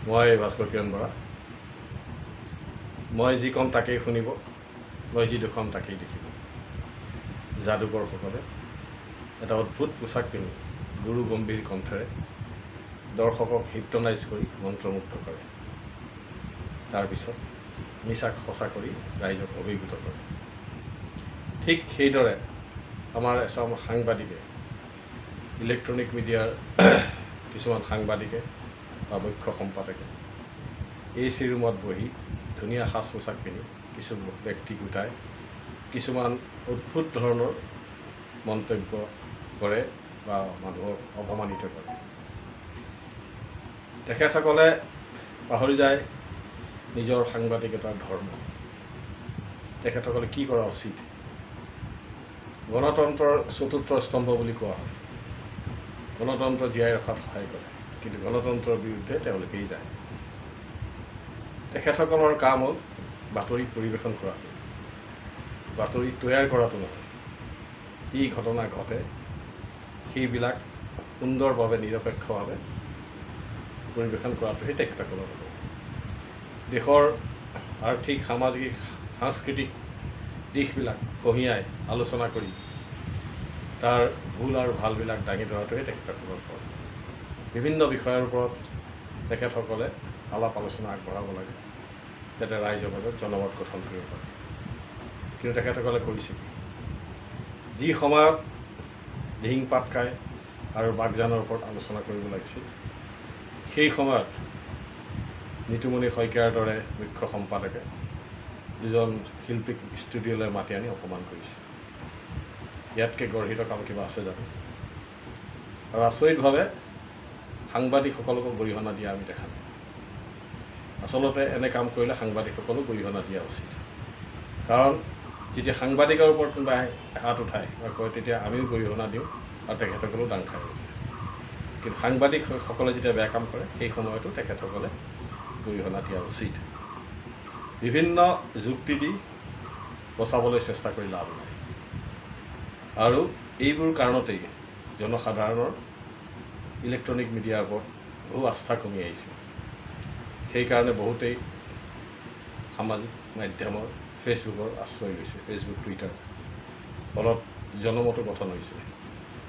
মই ভাস্কৰ কিৰণ বৰা। মই যি ক'ম তাকেই শুনিব, মই যি দেখুৱাম তাকেই দেখিব। যাদুকৰসকলে এটা অদ্ভুত পোছাক পিন্ধি গুৰু গম্ভীৰ কণ্ঠেৰে দৰ্শকক হিপ্নটাইজ কৰি মন্ত্ৰমুগ্ধ কৰে। তাৰপিছত মিছাক সঁচা কৰি ৰাইজক অভিভূত কৰে। ঠিক সেইদৰে আমাৰ এচাম সাংবাদিকে, ইলেক্ট্ৰনিক মিডিয়াৰ কিছুমান সাংবাদিকে বা মুখ্য সম্পাদকে AC ৰুমত বহি ধুনীয়া সাজ পোছাক পিন্ধি কিছু ব্যক্তি গোটাই কিছুমান অদ্ভুত ধৰণৰ মন্তব্য কৰে বা মানুহক অপমানিত কৰে। তেখেতসকলে পাহৰি যায় নিজৰ সাংবাদিকতাৰ ধৰ্ম। তেখেতসকলে কি কৰা উচিত? গণতন্ত্ৰৰ চতুৰ্থ স্তম্ভ বুলি কোৱা হয়। গণতন্ত্ৰ জীয়াই ৰখাত সহায় কৰে, কিন্তু গণতন্ত্ৰৰ বিৰুদ্ধে তেওঁলোকেই যায়। তেখেতসকলৰ কাম হ'ল বাতৰি পৰিৱেশন কৰাটো, বাতৰি তৈয়াৰ কৰাটো নহয়। কি ঘটনা ঘটে সেইবিলাক সুন্দৰভাৱে নিৰপেক্ষভাৱে পৰিৱেশন কৰাটোহে তেখেতসকলৰ হ'ব। দেশৰ আৰ্থিক, সামাজিক, সাংস্কৃতিক দিশবিলাক কঢ়িয়াই আলোচনা কৰি তাৰ ভুল আৰু ভালবিলাক দাঙি ধৰাটোহে তেখেতসকলৰ কাম। বিভিন্ন বিষয়ৰ ওপৰত তেখেতসকলে আলাপ আলোচনা আগবঢ়াব লাগে, যাতে ৰাইজৰ মাজত জনমত গঠন কৰিব পাৰে। কিন্তু তেখেতসকলে কৰিছে কি? যি সময়ত ধিং পাত খাই আৰু বাগজানৰ ওপৰত আলোচনা কৰিব লাগিছিল, সেই সময়ত নিতুমণি শইকীয়াৰ দৰে মুখ্য সম্পাদকে দুজন শিল্পীক ষ্টুডিঅ'লৈ মাতি আনি অপমান কৰিছে। ইয়াতকৈ গৰ্হিত কাম কিবা আছে জানো? আৰু আচৰিতভাৱে সাংবাদিকসকলকো গৰিহণা দিয়া আমি দেখা নাই। আচলতে এনে কাম কৰিলে সাংবাদিকসকলো গৰিহণা দিয়া উচিত। কাৰণ যেতিয়া সাংবাদিকৰ ওপৰত কোনোবাই হাত উঠায় বা কয়, তেতিয়া আমিও গৰিহণা দিওঁ আৰু তেখেতসকলেও দাং খায়। কিন্তু সাংবাদিকসকলে যেতিয়া বেয়া কাম কৰে, সেই সময়তো তেখেতসকলে গৰিহণা দিয়া উচিত। বিভিন্ন যুক্তি দি বচাবলৈ চেষ্টা কৰি লাভ নাই। আৰু এইবোৰ কাৰণতেই জনসাধাৰণৰ ইলেক্ট্ৰনিক মিডিয়াৰ ওপৰত বহু আস্থা কমি আহিছে। সেইকাৰণে বহুতেই সামাজিক মাধ্যমৰ ফেচবুকৰ আশ্ৰয় লৈছে, ফেচবুক, টুইটাৰ। ফলত জনমতো গঠন হৈছে।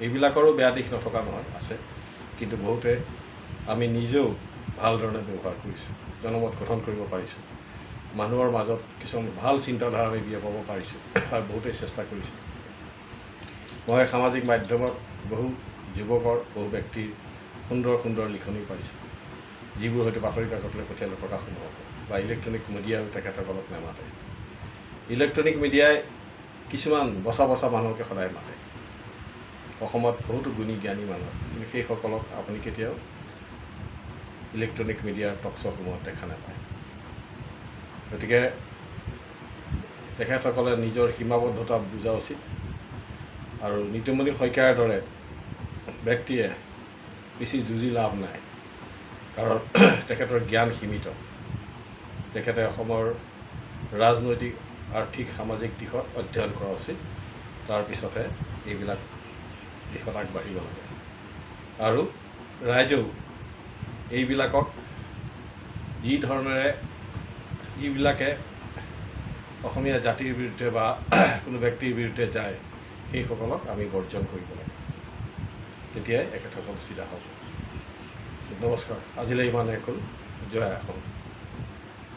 এইবিলাকৰো বেয়া দিশ নথকা নহয়, আছে। কিন্তু বহুতে আমি নিজেও ভাল ধৰণে ব্যৱহাৰ কৰিছোঁ, জনমত গঠন কৰিব পাৰিছোঁ। মানুহৰ মাজত কিছুমান ভাল চিন্তাধাৰা আমি বিয়পাব পাৰিছোঁ আৰু বহুতেই চেষ্টা কৰিছোঁ। মই সামাজিক মাধ্যমত বহু যুৱকৰ, বহু ব্যক্তিৰ সুন্দৰ সুন্দৰ লিখনি পাইছোঁ, যিবোৰ হয়তো বাতৰি কাকতলৈ পঠিয়ালে প্ৰকাশ নহ'ব বা ইলেক্ট্ৰনিক মিডিয়াও তেখেতসকলক নামাতে। ইলেক্ট্ৰনিক মিডিয়াই কিছুমান বচা বচা মানুহকে সদায় মাতে। অসমত বহুতো গুণী জ্ঞানী মানুহ আছে, কিন্তু সেইসকলক আপুনি কেতিয়াও ইলেক্ট্ৰনিক মিডিয়াৰ টক শ্ব'সমূহত দেখা নাপায়। গতিকে তেখেতসকলে নিজৰ সীমাবদ্ধতা বুজা উচিত। আৰু নিতুমণি শইকীয়াৰ দৰে ব্যক্তিয়ে বেছি যুঁজি লাভ নাই, কাৰণ তেখেতৰ জ্ঞান সীমিত। তেখেতে অসমৰ ৰাজনৈতিক, আৰ্থিক, সামাজিক দিশত অধ্যয়ন কৰা উচিত। তাৰপিছতহে এইবিলাক দিশত আগবাঢ়িব লাগে। আৰু ৰাইজেও এইবিলাকক যিবিলাকে অসমীয়া জাতিৰ বিৰুদ্ধে বা কোনো ব্যক্তিৰ বিৰুদ্ধে যায়, সেইসকলক আমি বৰ্জন কৰিব লাগে। তেতিয়াই এখেতসকল চিধা হ'ব। নমস্কাৰ। আজিলৈ ইমানেই হ'ল। জয় অসম।